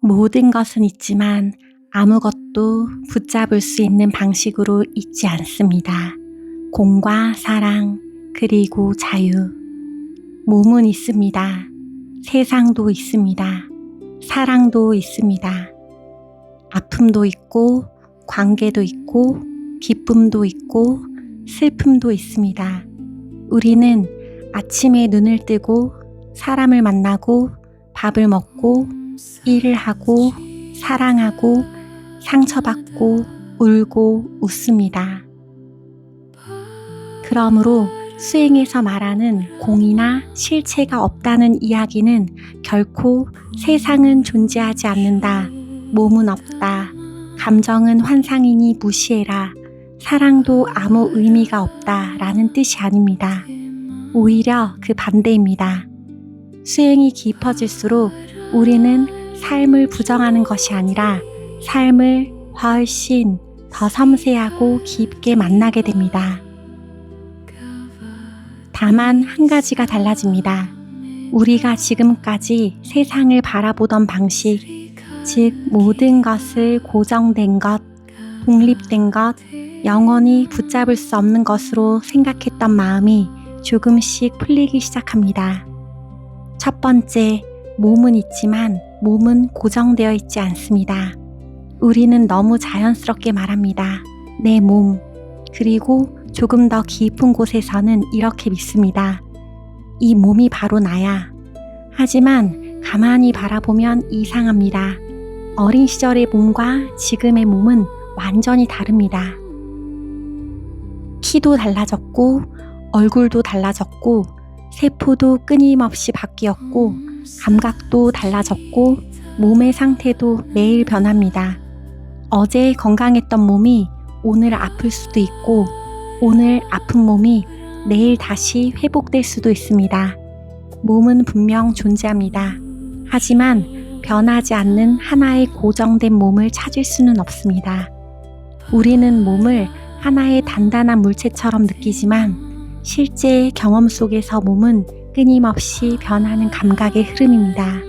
모든 것은 있지만 아무것도 붙잡을 수 있는 방식으로 있지 않습니다. 공과 사랑, 그리고 자유. 몸은 있습니다. 세상도 있습니다. 사랑도 있습니다. 아픔도 있고, 관계도 있고, 기쁨도 있고, 슬픔도 있습니다. 우리는 아침에 눈을 뜨고, 사람을 만나고, 밥을 먹고, 일을 하고, 사랑하고, 상처받고, 울고, 웃습니다. 그러므로 수행에서 말하는 공이나 실체가 없다는 이야기는 결코 세상은 존재하지 않는다, 몸은 없다, 감정은 환상이니 무시해라, 사랑도 아무 의미가 없다 라는 뜻이 아닙니다. 오히려 그 반대입니다. 수행이 깊어질수록 우리는 삶을 부정하는 것이 아니라 삶을 훨씬 더 섬세하고 깊게 만나게 됩니다. 다만 한 가지가 달라집니다. 우리가 지금까지 세상을 바라보던 방식, 즉 모든 것을 고정된 것, 독립된 것, 영원히 붙잡을 수 없는 것으로 생각했던 마음이 조금씩 풀리기 시작합니다. 첫 번째, 몸은 있지만 몸은 고정되어 있지 않습니다. 우리는 너무 자연스럽게 말합니다. 내 몸. 그리고 조금 더 깊은 곳에서는 이렇게 믿습니다. 이 몸이 바로 나야. 하지만 가만히 바라보면 이상합니다. 어린 시절의 몸과 지금의 몸은 완전히 다릅니다. 키도 달라졌고, 얼굴도 달라졌고, 세포도 끊임없이 바뀌었고, 감각도 달라졌고, 몸의 상태도 매일 변합니다. 어제 건강했던 몸이 오늘 아플 수도 있고, 오늘 아픈 몸이 내일 다시 회복될 수도 있습니다. 몸은 분명 존재합니다. 하지만 변하지 않는 하나의 고정된 몸을 찾을 수는 없습니다. 우리는 몸을 하나의 단단한 물체처럼 느끼지만 실제 경험 속에서 몸은 끊임없이 변하는 감각의 흐름입니다.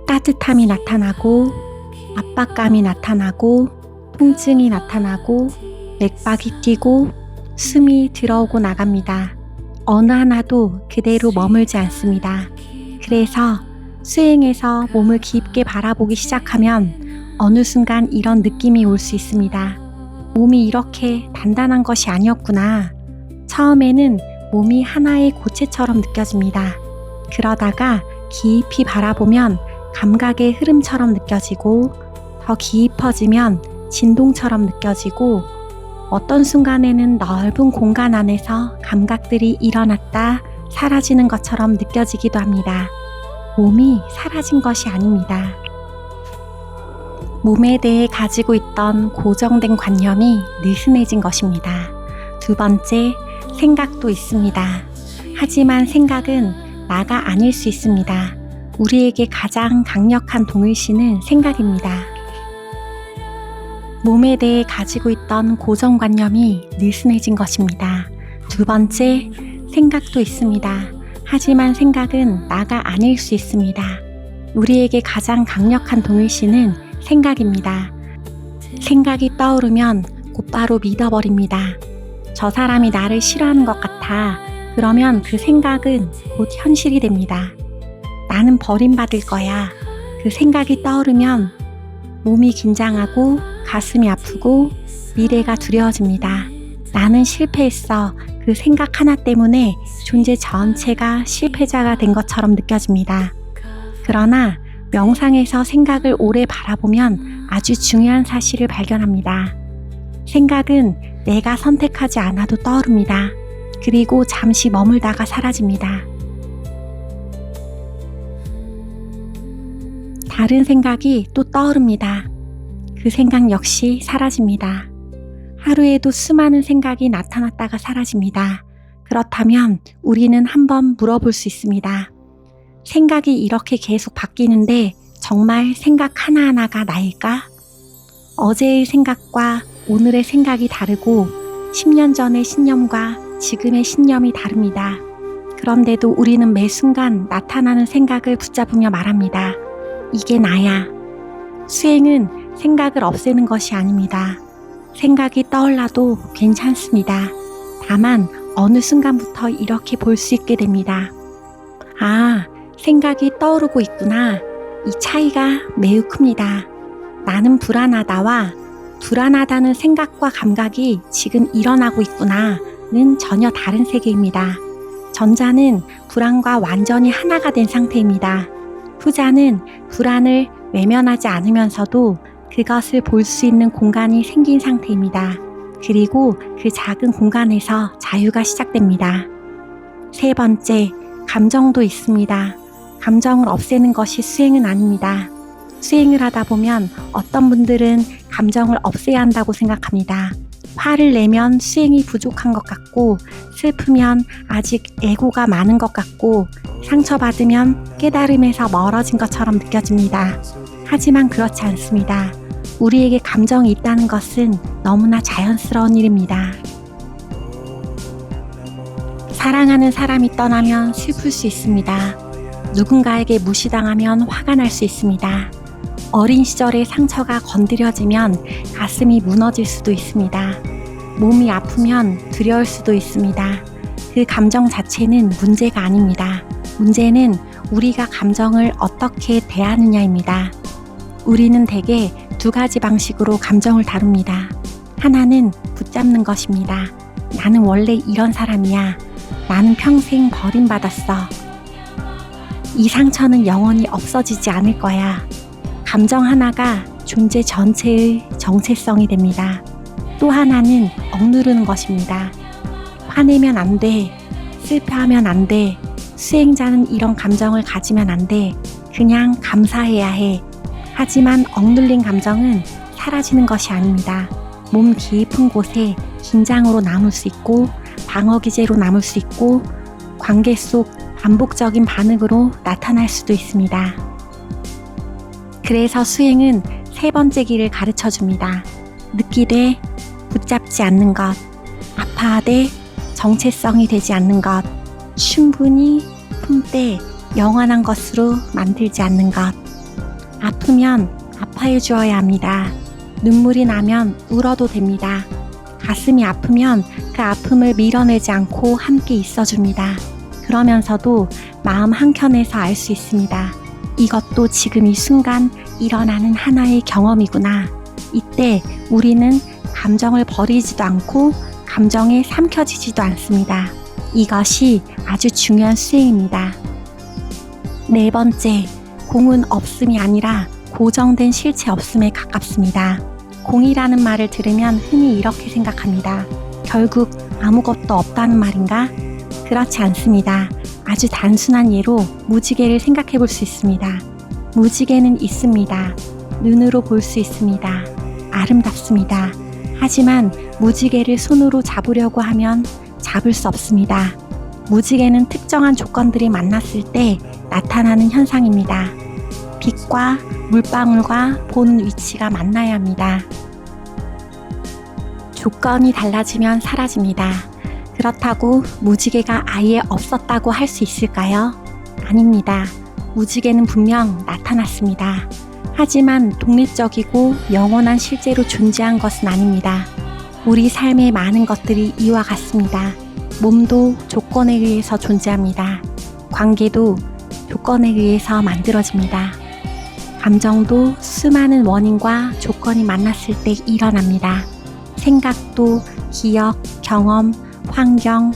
따뜻함이 나타나고, 압박감이 나타나고, 통증이 나타나고, 맥박이 뛰고, 숨이 들어오고 나갑니다. 어느 하나도 그대로 머물지 않습니다. 그래서 수행에서 몸을 깊게 바라보기 시작하면 어느 순간 이런 느낌이 올 수 있습니다. 몸이 이렇게 단단한 것이 아니었구나. 처음에는 몸이 하나의 고체처럼 느껴집니다. 그러다가 깊이 바라보면 감각의 흐름처럼 느껴지고, 더 깊어지면 진동처럼 느껴지고, 어떤 순간에는 넓은 공간 안에서 감각들이 일어났다 사라지는 것처럼 느껴지기도 합니다. 몸이 사라진 것이 아닙니다. 몸에 대해 가지고 있던 고정된 관념이 느슨해진 것입니다. 두 번째, 생각도 있습니다. 하지만 생각은 나가 아닐 수 있습니다. 우리에게 가장 강력한 동일시는 생각입니다. 몸에 대해 가지고 있던 고정관념이 느슨해진 것입니다. 두 번째, 생각도 있습니다. 하지만 생각은 나가 아닐 수 있습니다. 우리에게 가장 강력한 동일시는 생각입니다. 생각이 떠오르면 곧바로 믿어버립니다. 저 사람이 나를 싫어하는 것 같아. 그러면 그 생각은 곧 현실이 됩니다. 나는 버림받을 거야. 그 생각이 떠오르면 몸이 긴장하고 가슴이 아프고 미래가 두려워집니다. 나는 실패했어. 그 생각 하나 때문에 존재 전체가 실패자가 된 것처럼 느껴집니다. 그러나 명상에서 생각을 오래 바라보면 아주 중요한 사실을 발견합니다. 생각은 내가 선택하지 않아도 떠오릅니다. 그리고 잠시 머물다가 사라집니다. 다른 생각이 또 떠오릅니다. 그 생각 역시 사라집니다. 하루에도 수많은 생각이 나타났다가 사라집니다. 그렇다면 우리는 한번 물어볼 수 있습니다. 생각이 이렇게 계속 바뀌는데 정말 생각 하나하나가 나일까? 어제의 생각과 오늘의 생각이 다르고 10년 전의 신념과 지금의 신념이 다릅니다. 그런데도 우리는 매 순간 나타나는 생각을 붙잡으며 말합니다. 이게 나야. 수행은 생각을 없애는 것이 아닙니다. 생각이 떠올라도 괜찮습니다. 다만 어느 순간부터 이렇게 볼 수 있게 됩니다. 아, 생각이 떠오르고 있구나. 이 차이가 매우 큽니다. 나는 불안하다와 불안하다는 생각과 감각이 지금 일어나고 있구나는 전혀 다른 세계입니다. 전자는 불안과 완전히 하나가 된 상태입니다. 후자는 불안을 외면하지 않으면서도 그것을 볼 수 있는 공간이 생긴 상태입니다. 그리고 그 작은 공간에서 자유가 시작됩니다. 세 번째, 감정도 있습니다. 감정을 없애는 것이 수행은 아닙니다. 수행을 하다 보면 어떤 분들은 감정을 없애야 한다고 생각합니다. 화를 내면 수행이 부족한 것 같고, 슬프면 아직 애고가 많은 것 같고, 상처받으면 깨달음에서 멀어진 것처럼 느껴집니다. 하지만 그렇지 않습니다. 우리에게 감정이 있다는 것은 너무나 자연스러운 일입니다. 사랑하는 사람이 떠나면 슬플 수 있습니다. 누군가에게 무시당하면 화가 날 수 있습니다. 어린 시절의 상처가 건드려지면 가슴이 무너질 수도 있습니다. 몸이 아프면 두려울 수도 있습니다. 그 감정 자체는 문제가 아닙니다. 문제는 우리가 감정을 어떻게 대하느냐입니다. 우리는 대개 두 가지 방식으로 감정을 다룹니다. 하나는 붙잡는 것입니다. 나는 원래 이런 사람이야. 나는 평생 버림받았어. 이 상처는 영원히 없어지지 않을 거야. 감정 하나가 존재 전체의 정체성이 됩니다. 또 하나는 억누르는 것입니다. 화내면 안 돼. 슬퍼하면 안 돼. 수행자는 이런 감정을 가지면 안 돼. 그냥 감사해야 해. 하지만 억눌린 감정은 사라지는 것이 아닙니다. 몸 깊은 곳에 긴장으로 남을 수 있고, 방어 기제로 남을 수 있고, 관계 속 반복적인 반응으로 나타날 수도 있습니다. 그래서 수행은 세 번째 길을 가르쳐 줍니다. 느끼되 붙잡지 않는 것, 아파하되 정체성이 되지 않는 것, 충분히 품되 영원한 것으로 만들지 않는 것. 아프면 아파해 주어야 합니다. 눈물이 나면 울어도 됩니다. 가슴이 아프면 그 아픔을 밀어내지 않고 함께 있어줍니다. 그러면서도 마음 한켠에서 알 수 있습니다. 이것도 지금 이 순간 일어나는 하나의 경험이구나. 이때 우리는 감정을 버리지도 않고 감정에 삼켜지지도 않습니다. 이것이 아주 중요한 수행입니다. 네 번째, 공은 없음이 아니라 고정된 실체 없음에 가깝습니다. 공이라는 말을 들으면 흔히 이렇게 생각합니다. 결국 아무것도 없다는 말인가? 그렇지 않습니다. 아주 단순한 예로 무지개를 생각해 볼 수 있습니다. 무지개는 있습니다. 눈으로 볼 수 있습니다. 아름답습니다. 하지만 무지개를 손으로 잡으려고 하면 잡을 수 없습니다. 무지개는 특정한 조건들이 만났을 때 나타나는 현상입니다. 빛과 물방울과 보는 위치가 만나야 합니다. 조건이 달라지면 사라집니다. 그렇다고 무지개가 아예 없었다고 할 수 있을까요? 아닙니다. 무지개는 분명 나타났습니다. 하지만 독립적이고 영원한 실제로 존재한 것은 아닙니다. 우리 삶의 많은 것들이 이와 같습니다. 몸도 조건에 의해서 존재합니다. 관계도 조건에 의해서 만들어집니다. 감정도 수많은 원인과 조건이 만났을 때 일어납니다. 생각도 기억, 경험, 환경,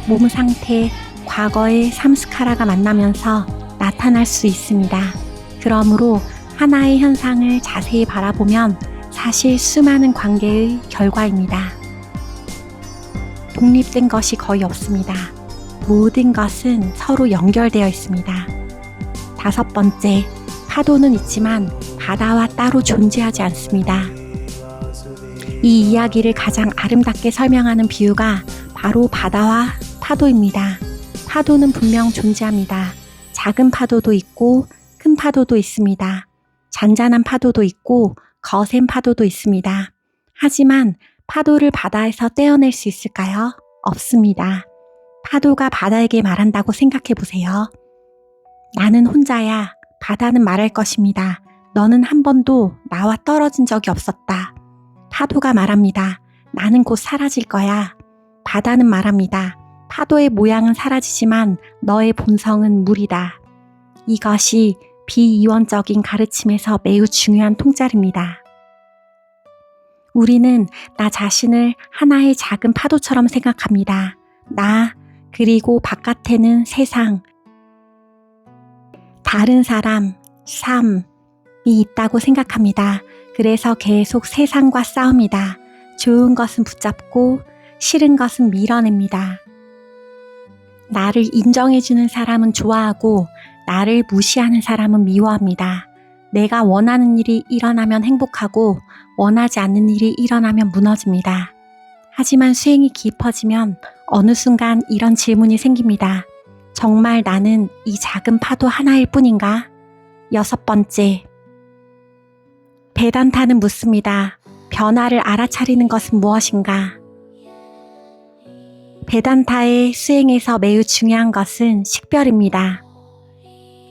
몸 상태, 과거의 삼스카라가 만나면서 나타날 수 있습니다. 그러므로 하나의 현상을 자세히 바라보면 사실 수많은 관계의 결과입니다. 독립된 것이 거의 없습니다. 모든 것은 서로 연결되어 있습니다. 다섯 번째, 파도는 있지만 바다와 따로 존재하지 않습니다. 이 이야기를 가장 아름답게 설명하는 비유가 바로 바다와 파도입니다. 파도는 분명 존재합니다. 작은 파도도 있고 큰 파도도 있습니다. 잔잔한 파도도 있고 거센 파도도 있습니다. 하지만 파도를 바다에서 떼어낼 수 있을까요? 없습니다. 파도가 바다에게 말한다고 생각해 보세요. 나는 혼자야. 바다는 말할 것입니다. 너는 한 번도 나와 떨어진 적이 없었다. 파도가 말합니다. 나는 곧 사라질 거야. 바다는 말합니다. 파도의 모양은 사라지지만 너의 본성은 물이다. 이것이 비이원적인 가르침에서 매우 중요한 통찰입니다. 우리는 나 자신을 하나의 작은 파도처럼 생각합니다. 나, 그리고 바깥에는 세상, 다른 사람, 삶이 있다고 생각합니다. 그래서 계속 세상과 싸웁니다. 좋은 것은 붙잡고 싫은 것은 밀어냅니다. 나를 인정해주는 사람은 좋아하고 나를 무시하는 사람은 미워합니다. 내가 원하는 일이 일어나면 행복하고 원하지 않는 일이 일어나면 무너집니다. 하지만 수행이 깊어지면 어느 순간 이런 질문이 생깁니다. 정말 나는 이 작은 파도 하나일 뿐인가? 6번째, 베단타는 묻습니다. 변화를 알아차리는 것은 무엇인가? 베단타의 수행에서 매우 중요한 것은 식별입니다.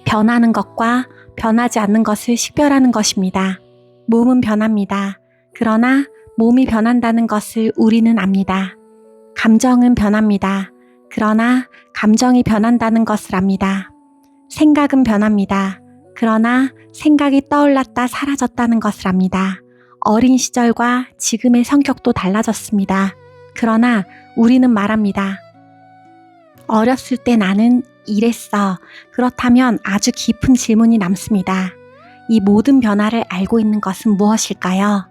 변하는 것과 변하지 않는 것을 식별하는 것입니다. 몸은 변합니다. 그러나 몸이 변한다는 것을 우리는 압니다. 감정은 변합니다. 그러나 감정이 변한다는 것을 압니다. 생각은 변합니다. 그러나 생각이 떠올랐다 사라졌다는 것을 압니다. 어린 시절과 지금의 성격도 달라졌습니다. 그러나 우리는 말합니다. 어렸을 때 나는 이랬어. 그렇다면 아주 깊은 질문이 남습니다. 이 모든 변화를 알고 있는 것은 무엇일까요?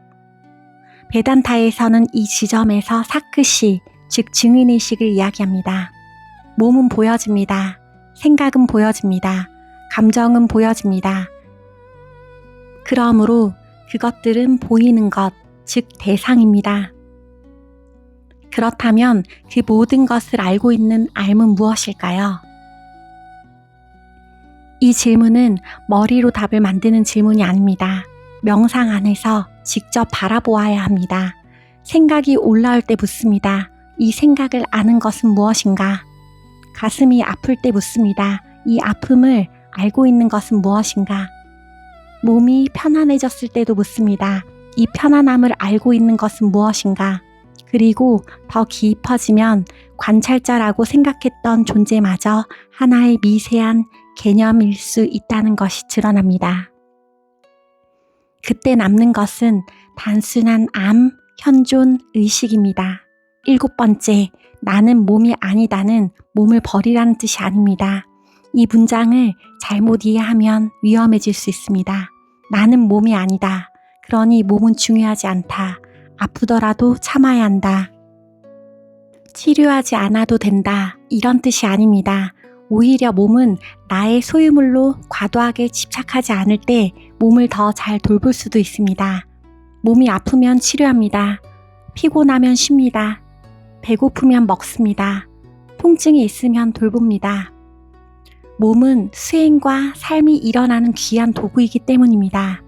베단타에서는 이 지점에서 사크시, 즉 증인의식을 이야기합니다. 몸은 보여집니다. 생각은 보여집니다. 감정은 보여집니다. 그러므로 그것들은 보이는 것, 즉 대상입니다. 그렇다면 그 모든 것을 알고 있는 알은 무엇일까요? 이 질문은 머리로 답을 만드는 질문이 아닙니다. 명상 안에서 직접 바라보아야 합니다. 생각이 올라올 때 묻습니다. 이 생각을 아는 것은 무엇인가? 가슴이 아플 때 묻습니다. 이 아픔을 알고 있는 것은 무엇인가? 몸이 편안해졌을 때도 묻습니다. 이 편안함을 알고 있는 것은 무엇인가? 그리고 더 깊어지면 관찰자라고 생각했던 존재마저 하나의 미세한 개념일 수 있다는 것이 드러납니다. 그때 남는 것은 단순한 암, 현존, 의식입니다. 7번째, 나는 몸이 아니다는 몸을 버리라는 뜻이 아닙니다. 이 문장을 잘못 이해하면 위험해질 수 있습니다. 나는 몸이 아니다. 그러니 몸은 중요하지 않다. 아프더라도 참아야 한다. 치료하지 않아도 된다. 이런 뜻이 아닙니다. 오히려 몸은 나의 소유물로 과도하게 집착하지 않을 때 몸을 더 잘 돌볼 수도 있습니다. 몸이 아프면 치료합니다. 피곤하면 쉽니다. 배고프면 먹습니다. 통증이 있으면 돌봅니다. 몸은 수행과 삶이 일어나는 귀한 도구이기 때문입니다.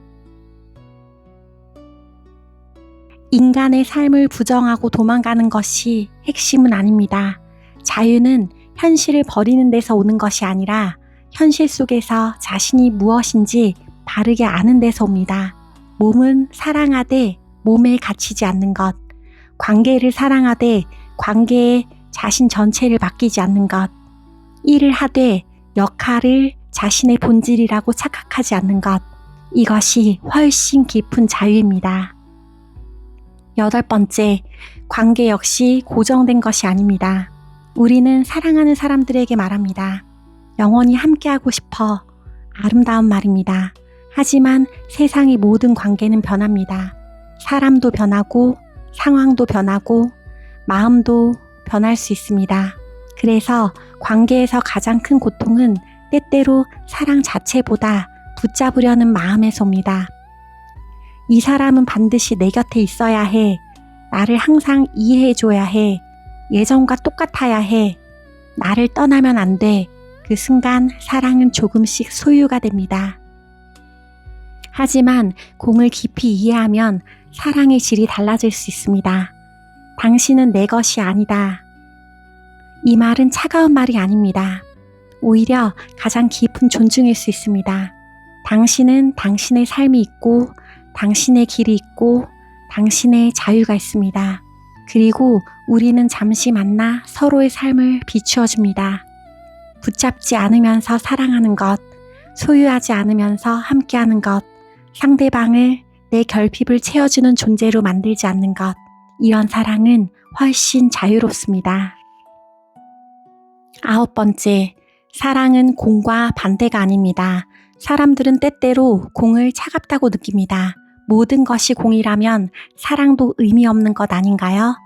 인간의 삶을 부정하고 도망가는 것이 핵심은 아닙니다. 자유는 현실을 버리는 데서 오는 것이 아니라 현실 속에서 자신이 무엇인지 바르게 아는 데서 옵니다. 몸은 사랑하되 몸에 갇히지 않는 것, 관계를 사랑하되 관계에 자신 전체를 맡기지 않는 것, 일을 하되 역할을 자신의 본질이라고 착각하지 않는 것, 이것이 훨씬 깊은 자유입니다. 8번째, 관계 역시 고정된 것이 아닙니다. 우리는 사랑하는 사람들에게 말합니다. 영원히 함께하고 싶어. 아름다운 말입니다. 하지만 세상의 모든 관계는 변합니다. 사람도 변하고 상황도 변하고 마음도 변할 수 있습니다. 그래서 관계에서 가장 큰 고통은 때때로 사랑 자체보다 붙잡으려는 마음에서 옵니다. 이 사람은 반드시 내 곁에 있어야 해. 나를 항상 이해해줘야 해. 예전과 똑같아야 해. 나를 떠나면 안 돼. 그 순간 사랑은 조금씩 소유가 됩니다. 하지만 공을 깊이 이해하면 사랑의 질이 달라질 수 있습니다. 당신은 내 것이 아니다. 이 말은 차가운 말이 아닙니다. 오히려 가장 깊은 존중일 수 있습니다. 당신은 당신의 삶이 있고 당신의 길이 있고 당신의 자유가 있습니다. 그리고 우리는 잠시 만나 서로의 삶을 비추어 줍니다. 붙잡지 않으면서 사랑하는 것, 소유하지 않으면서 함께하는 것, 상대방을 내 결핍을 채워주는 존재로 만들지 않는 것, 이런 사랑은 훨씬 자유롭습니다. 9번째, 사랑은 공과 반대가 아닙니다. 사람들은 때때로 공을 차갑다고 느낍니다. 모든 것이 공이라면 사랑도 의미 없는 것 아닌가요?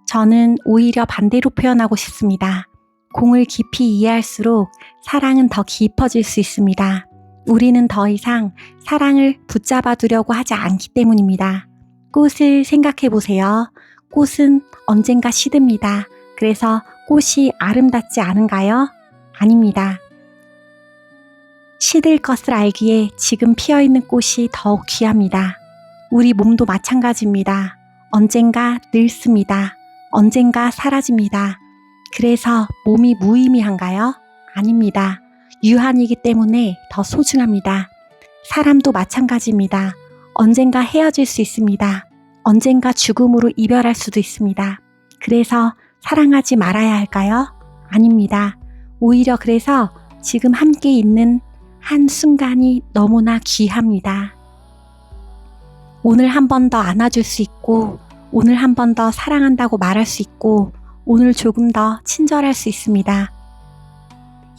저는 오히려 반대로 표현하고 싶습니다. 공을 깊이 이해할수록 사랑은 더 깊어질 수 있습니다. 우리는 더 이상 사랑을 붙잡아 두려고 하지 않기 때문입니다. 꽃을 생각해 보세요. 꽃은 언젠가 시듭니다. 그래서 꽃이 아름답지 않은가요? 아닙니다. 시들 것을 알기에 지금 피어있는 꽃이 더욱 귀합니다. 우리 몸도 마찬가지입니다. 언젠가 늙습니다. 언젠가 사라집니다. 그래서 몸이 무의미한가요? 아닙니다. 유한이기 때문에 더 소중합니다. 사람도 마찬가지입니다. 언젠가 헤어질 수 있습니다. 언젠가 죽음으로 이별할 수도 있습니다. 그래서 사랑하지 말아야 할까요? 아닙니다. 오히려 그래서 지금 함께 있는 한 순간이 너무나 귀합니다. 오늘 한 번 더 안아줄 수 있고, 오늘 한 번 더 사랑한다고 말할 수 있고, 오늘 조금 더 친절할 수 있습니다.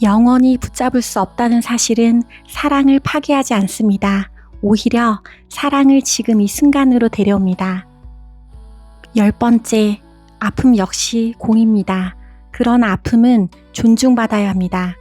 영원히 붙잡을 수 없다는 사실은 사랑을 파괴하지 않습니다. 오히려 사랑을 지금 이 순간으로 데려옵니다. 10번째, 아픔 역시 공입니다. 그러나 아픔은 존중받아야 합니다.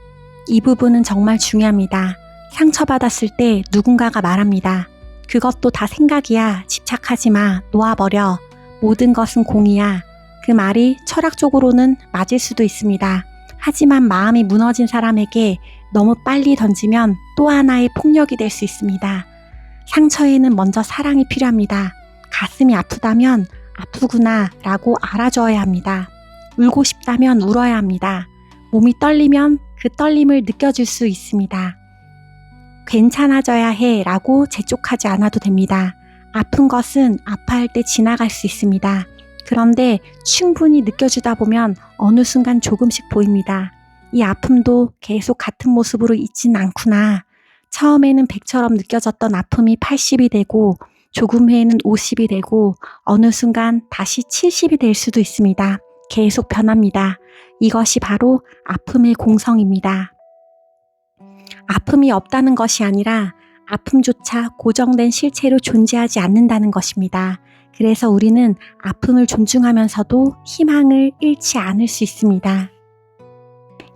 이 부분은 정말 중요합니다. 상처받았을 때 누군가가 말합니다. 그것도 다 생각이야. 집착하지 마. 놓아버려. 모든 것은 공이야. 그 말이 철학적으로는 맞을 수도 있습니다. 하지만 마음이 무너진 사람에게 너무 빨리 던지면 또 하나의 폭력이 될 수 있습니다. 상처에는 먼저 사랑이 필요합니다. 가슴이 아프다면 아프구나 라고 알아줘야 합니다. 울고 싶다면 울어야 합니다. 몸이 떨리면 그 떨림을 느껴줄 수 있습니다. 괜찮아져야 해 라고 재촉하지 않아도 됩니다. 아픈 것은 아파할 때 지나갈 수 있습니다. 그런데 충분히 느껴주다 보면 어느 순간 조금씩 보입니다. 이 아픔도 계속 같은 모습으로 있진 않구나. 처음에는 100처럼 느껴졌던 아픔이 80이 되고 조금 후에는 50이 되고 어느 순간 다시 70이 될 수도 있습니다. 계속 변합니다. 이것이 바로 아픔의 공성입니다. 아픔이 없다는 것이 아니라 아픔조차 고정된 실체로 존재하지 않는다는 것입니다. 그래서 우리는 아픔을 존중하면서도 희망을 잃지 않을 수 있습니다.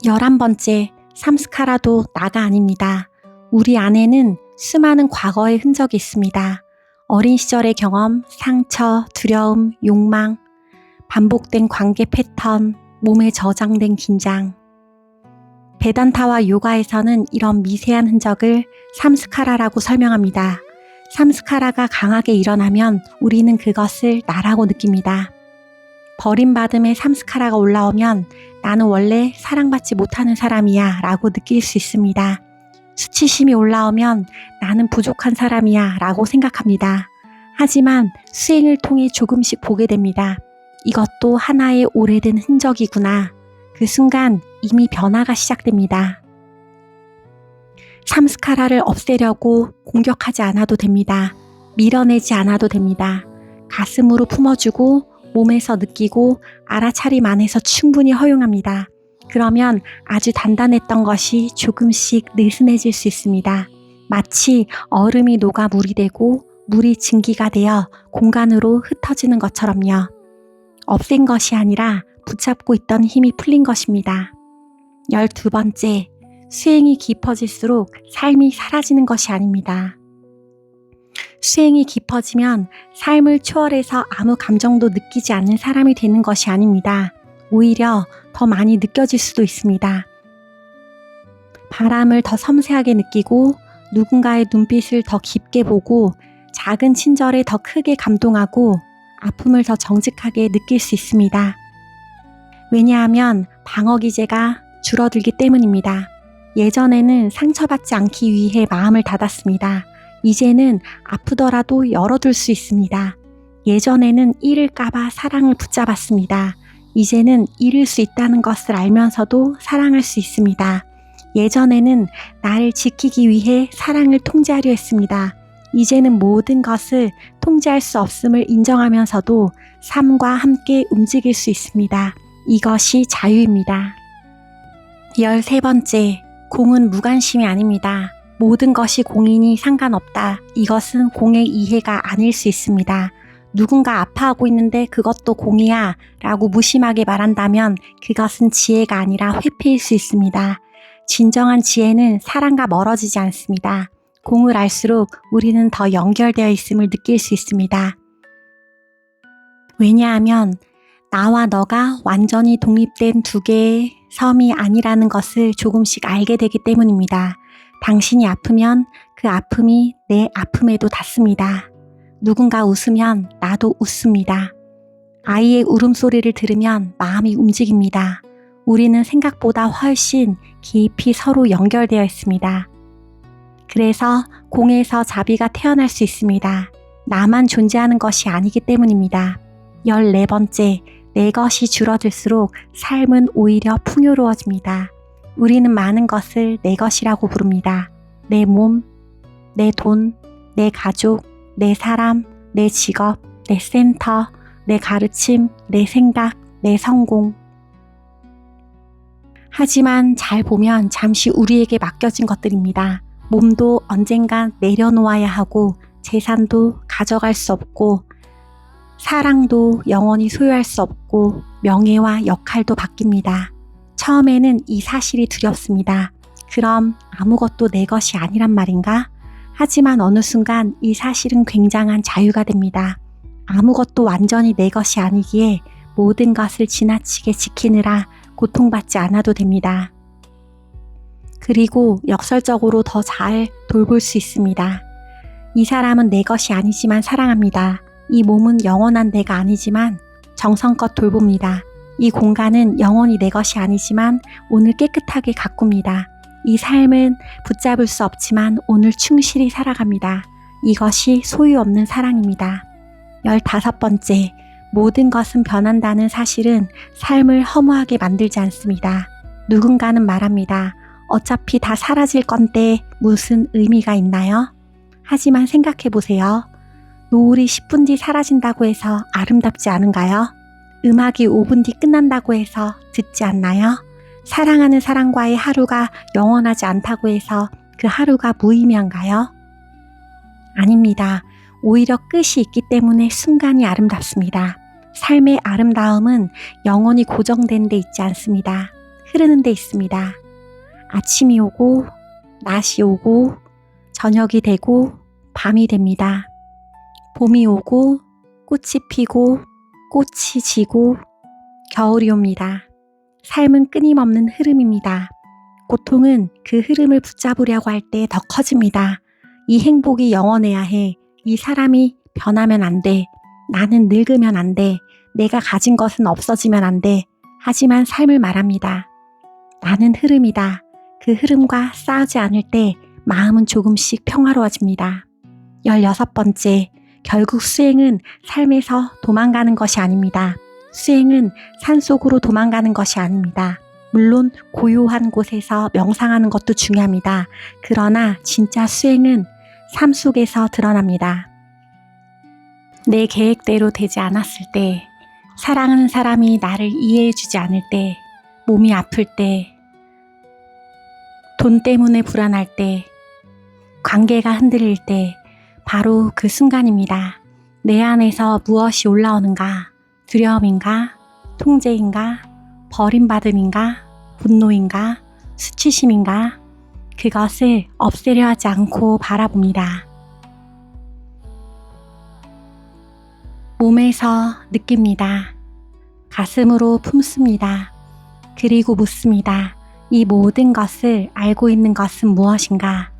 11번째, 삼스카라도 나가 아닙니다. 우리 안에는 수많은 과거의 흔적이 있습니다. 어린 시절의 경험, 상처, 두려움, 욕망, 반복된 관계 패턴, 몸에 저장된 긴장. 베단타와 요가에서는 이런 미세한 흔적을 삼스카라라고 설명합니다. 삼스카라가 강하게 일어나면 우리는 그것을 나라고 느낍니다. 버림받음의 삼스카라가 올라오면 나는 원래 사랑받지 못하는 사람이야 라고 느낄 수 있습니다. 수치심이 올라오면 나는 부족한 사람이야 라고 생각합니다. 하지만 수행을 통해 조금씩 보게 됩니다. 이것도 하나의 오래된 흔적이구나. 그 순간 이미 변화가 시작됩니다. 삼스카라를 없애려고 공격하지 않아도 됩니다. 밀어내지 않아도 됩니다. 가슴으로 품어주고 몸에서 느끼고 알아차림 안에서 충분히 허용합니다. 그러면 아주 단단했던 것이 조금씩 느슨해질 수 있습니다. 마치 얼음이 녹아 물이 되고 물이 증기가 되어 공간으로 흩어지는 것처럼요. 없앤 것이 아니라 붙잡고 있던 힘이 풀린 것입니다. 12번째, 수행이 깊어질수록 삶이 사라지는 것이 아닙니다. 수행이 깊어지면 삶을 초월해서 아무 감정도 느끼지 않는 사람이 되는 것이 아닙니다. 오히려 더 많이 느껴질 수도 있습니다. 바람을 더 섬세하게 느끼고 누군가의 눈빛을 더 깊게 보고 작은 친절에 더 크게 감동하고 아픔을 더 정직하게 느낄 수 있습니다. 왜냐하면 방어 기제가 줄어들기 때문입니다. 예전에는 상처받지 않기 위해 마음을 닫았습니다. 이제는 아프더라도 열어둘 수 있습니다. 예전에는 잃을까봐 사랑을 붙잡았습니다. 이제는 잃을 수 있다는 것을 알면서도 사랑할 수 있습니다. 예전에는 나를 지키기 위해 사랑을 통제하려 했습니다. 이제는 모든 것을 통제할 수 없음을 인정하면서도 삶과 함께 움직일 수 있습니다. 이것이 자유입니다. 13번째, 공은 무관심이 아닙니다. 모든 것이 공이니 상관없다. 이것은 공의 이해가 아닐 수 있습니다. 누군가 아파하고 있는데 그것도 공이야 라고 무심하게 말한다면 그것은 지혜가 아니라 회피일 수 있습니다. 진정한 지혜는 사랑과 멀어지지 않습니다. 공을 알수록 우리는 더 연결되어 있음을 느낄 수 있습니다. 왜냐하면 나와 너가 완전히 독립된 두 개의 섬이 아니라는 것을 조금씩 알게 되기 때문입니다. 당신이 아프면 그 아픔이 내 아픔에도 닿습니다. 누군가 웃으면 나도 웃습니다. 아이의 울음소리를 들으면 마음이 움직입니다. 우리는 생각보다 훨씬 깊이 서로 연결되어 있습니다. 그래서 공에서 자비가 태어날 수 있습니다. 나만 존재하는 것이 아니기 때문입니다. 14번째, 내 것이 줄어들수록 삶은 오히려 풍요로워집니다. 우리는 많은 것을 내 것이라고 부릅니다. 내 몸, 내 돈, 내 가족, 내 사람, 내 직업, 내 센터, 내 가르침, 내 생각, 내 성공. 하지만 잘 보면 잠시 우리에게 맡겨진 것들입니다. 몸도 언젠간 내려놓아야 하고 재산도 가져갈 수 없고 사랑도 영원히 소유할 수 없고 명예와 역할도 바뀝니다. 처음에는 이 사실이 두렵습니다. 그럼 아무것도 내 것이 아니란 말인가? 하지만 어느 순간 이 사실은 굉장한 자유가 됩니다. 아무것도 완전히 내 것이 아니기에 모든 것을 지나치게 지키느라 고통받지 않아도 됩니다. 그리고 역설적으로 더 잘 돌볼 수 있습니다. 이 사람은 내 것이 아니지만 사랑합니다. 이 몸은 영원한 내가 아니지만 정성껏 돌봅니다. 이 공간은 영원히 내 것이 아니지만 오늘 깨끗하게 가꿉니다. 이 삶은 붙잡을 수 없지만 오늘 충실히 살아갑니다. 이것이 소유 없는 사랑입니다. 15번째, 모든 것은 변한다는 사실은 삶을 허무하게 만들지 않습니다. 누군가는 말합니다. 어차피 다 사라질 건데 무슨 의미가 있나요? 하지만 생각해 보세요. 노을이 10분 뒤 사라진다고 해서 아름답지 않은가요? 음악이 5분 뒤 끝난다고 해서 듣지 않나요? 사랑하는 사람과의 하루가 영원하지 않다고 해서 그 하루가 무의미한가요? 아닙니다. 오히려 끝이 있기 때문에 순간이 아름답습니다. 삶의 아름다움은 영원히 고정된 데 있지 않습니다. 흐르는 데 있습니다. 아침이 오고 낮이 오고 저녁이 되고 밤이 됩니다. 봄이 오고 꽃이 피고 꽃이 지고 겨울이 옵니다. 삶은 끊임없는 흐름입니다. 고통은 그 흐름을 붙잡으려고 할 때 더 커집니다. 이 행복이 영원해야 해. 이 사람이 변하면 안 돼. 나는 늙으면 안 돼. 내가 가진 것은 없어지면 안 돼. 하지만 삶을 말합니다. 나는 흐름이다. 그 흐름과 싸우지 않을 때 마음은 조금씩 평화로워집니다. 16번째, 결국 수행은 삶에서 도망가는 것이 아닙니다. 수행은 산속으로 도망가는 것이 아닙니다. 물론 고요한 곳에서 명상하는 것도 중요합니다. 그러나 진짜 수행은 삶 속에서 드러납니다. 내 계획대로 되지 않았을 때, 사랑하는 사람이 나를 이해해주지 않을 때, 몸이 아플 때, 돈 때문에 불안할 때, 관계가 흔들릴 때, 바로 그 순간입니다. 내 안에서 무엇이 올라오는가? 두려움인가? 통제인가? 버림받음인가? 분노인가? 수치심인가? 그것을 없애려 하지 않고 바라봅니다. 몸에서 느낍니다. 가슴으로 품습니다. 그리고 묻습니다. 이 모든 것을 알고 있는 것은 무엇인가?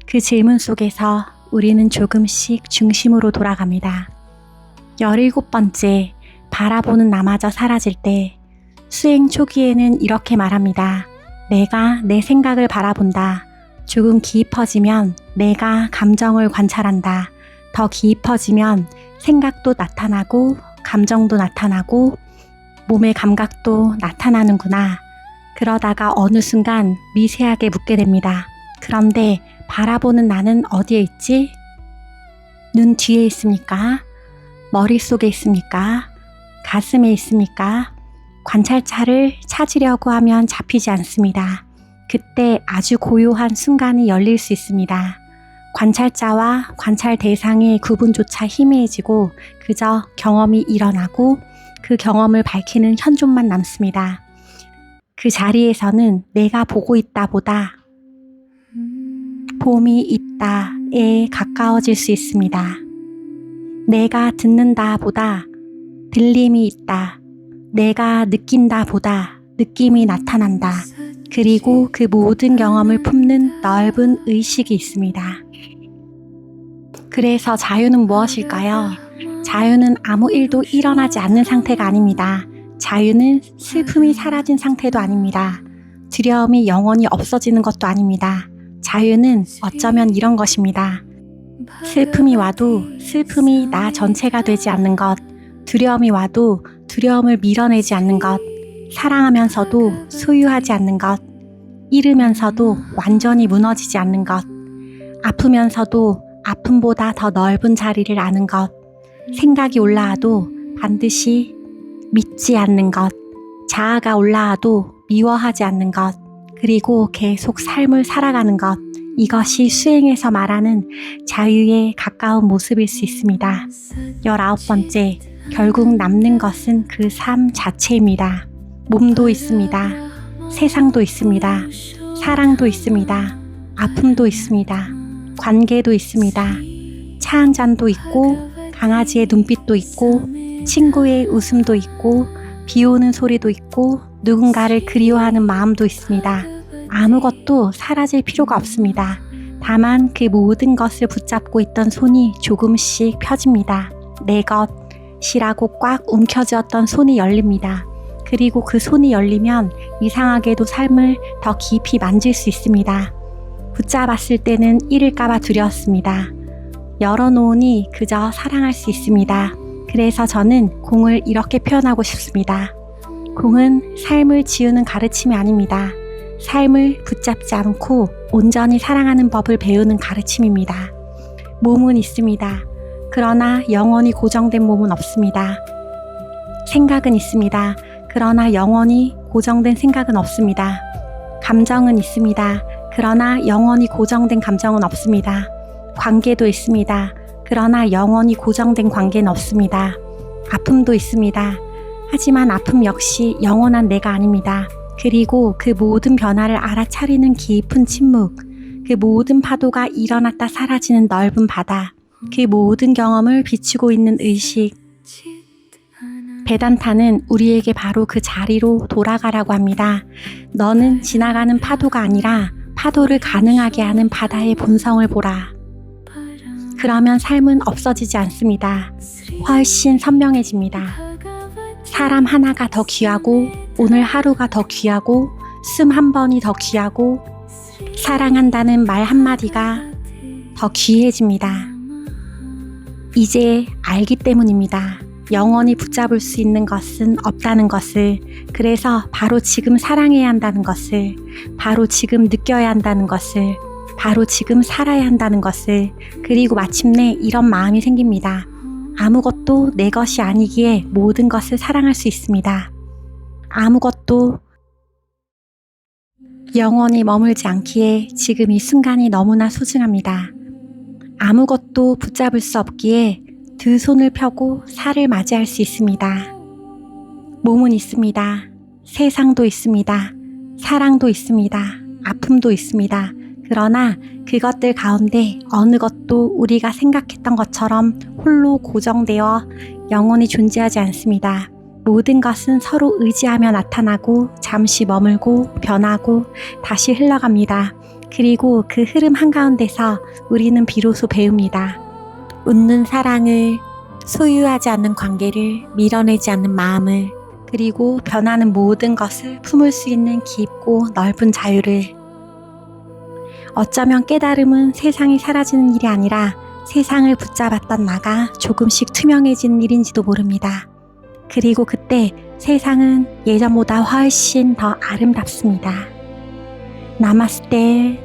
그 질문 속에서 우리는 조금씩 중심으로 돌아갑니다. 17번째, 바라보는 나마저 사라질 때 수행 초기에는 이렇게 말합니다. 내가 내 생각을 바라본다. 조금 깊어지면 내가 감정을 관찰한다. 더 깊어지면 생각도 나타나고 감정도 나타나고 몸의 감각도 나타나는구나. 그러다가 어느 순간 미세하게 묻게 됩니다. 그런데 바라보는 나는 어디에 있지? 눈 뒤에 있습니까? 머릿속에 있습니까? 가슴에 있습니까? 관찰자를 찾으려고 하면 잡히지 않습니다. 그때 아주 고요한 순간이 열릴 수 있습니다. 관찰자와 관찰 대상의 구분조차 희미해지고 그저 경험이 일어나고 그 경험을 밝히는 현존만 남습니다. 그 자리에서는 내가 보고 있다 보다 봄이 있다에 가까워질 수 있습니다. 내가 듣는다 보다 들림이 있다. 내가 느낀다 보다 느낌이 나타난다. 그리고 그 모든 경험을 품는 넓은 의식이 있습니다. 그래서 자유는 무엇일까요? 자유는 아무 일도 일어나지 않는 상태가 아닙니다. 자유는 슬픔이 사라진 상태도 아닙니다. 두려움이 영원히 없어지는 것도 아닙니다. 자유는 어쩌면 이런 것입니다. 슬픔이 와도 슬픔이 나 전체가 되지 않는 것, 두려움이 와도 두려움을 밀어내지 않는 것, 사랑하면서도 소유하지 않는 것, 잃으면서도 완전히 무너지지 않는 것, 아프면서도 아픔보다 더 넓은 자리를 아는 것, 생각이 올라와도 반드시 믿지 않는 것, 자아가 올라와도 미워하지 않는 것, 그리고 계속 삶을 살아가는 것, 이것이 수행에서 말하는 자유에 가까운 모습일 수 있습니다. 19번째, 결국 남는 것은 그 삶 자체입니다. 몸도 있습니다. 세상도 있습니다. 사랑도 있습니다. 아픔도 있습니다. 관계도 있습니다. 차 한 잔도 있고 강아지의 눈빛도 있고 친구의 웃음도 있고 비 오는 소리도 있고 누군가를 그리워하는 마음도 있습니다. 아무것도 사라질 필요가 없습니다. 다만 그 모든 것을 붙잡고 있던 손이 조금씩 펴집니다. 내 것이라고 꽉 움켜쥐었던 손이 열립니다. 그리고 그 손이 열리면 이상하게도 삶을 더 깊이 만질 수 있습니다. 붙잡았을 때는 잃을까봐 두려웠습니다. 열어놓으니 그저 사랑할 수 있습니다. 그래서 저는 공을 이렇게 표현하고 싶습니다. 공은 삶을 지우는 가르침이 아닙니다. 삶을 붙잡지 않고 온전히 사랑하는 법을 배우는 가르침입니다. 몸은 있습니다. 그러나 영원히 고정된 몸은 없습니다. 생각은 있습니다. 그러나 영원히 고정된 생각은 없습니다. 감정은 있습니다. 그러나 영원히 고정된 감정은 없습니다. 관계도 있습니다. 그러나 영원히 고정된 관계는 없습니다. 아픔도 있습니다. 하지만 아픔 역시 영원한 내가 아닙니다. 그리고 그 모든 변화를 알아차리는 깊은 침묵, 그 모든 파도가 일어났다 사라지는 넓은 바다, 그 모든 경험을 비추고 있는 의식. 베단타는 우리에게 바로 그 자리로 돌아가라고 합니다. 너는 지나가는 파도가 아니라 파도를 가능하게 하는 바다의 본성을 보라. 그러면 삶은 없어지지 않습니다. 훨씬 선명해집니다. 사람 하나가 더 귀하고 오늘 하루가 더 귀하고 숨 한 번이 더 귀하고 사랑한다는 말 한마디가 더 귀해집니다. 이제 알기 때문입니다. 영원히 붙잡을 수 있는 것은 없다는 것을, 그래서 바로 지금 사랑해야 한다는 것을, 바로 지금 느껴야 한다는 것을, 바로 지금 살아야 한다는 것을, 그리고 마침내 이런 마음이 생깁니다. 아무것도 내 것이 아니기에 모든 것을 사랑할 수 있습니다. 아무것도 영원히 머물지 않기에 지금 이 순간이 너무나 소중합니다. 아무것도 붙잡을 수 없기에 두 손을 펴고 살을 맞이할 수 있습니다. 몸은 있습니다. 세상도 있습니다. 사랑도 있습니다. 아픔도 있습니다. 그러나 그것들 가운데 어느 것도 우리가 생각했던 것처럼 홀로 고정되어 영원히 존재하지 않습니다. 모든 것은 서로 의지하며 나타나고 잠시 머물고 변하고 다시 흘러갑니다. 그리고 그 흐름 한가운데서 우리는 비로소 배웁니다. 웃는 사랑을, 소유하지 않는 관계를, 밀어내지 않는 마음을, 그리고 변하는 모든 것을 품을 수 있는 깊고 넓은 자유를. 어쩌면 깨달음은 세상이 사라지는 일이 아니라 세상을 붙잡았던 나가 조금씩 투명해지는 일인지도 모릅니다. 그리고 그때 세상은 예전보다 훨씬 더 아름답습니다. 나마스테.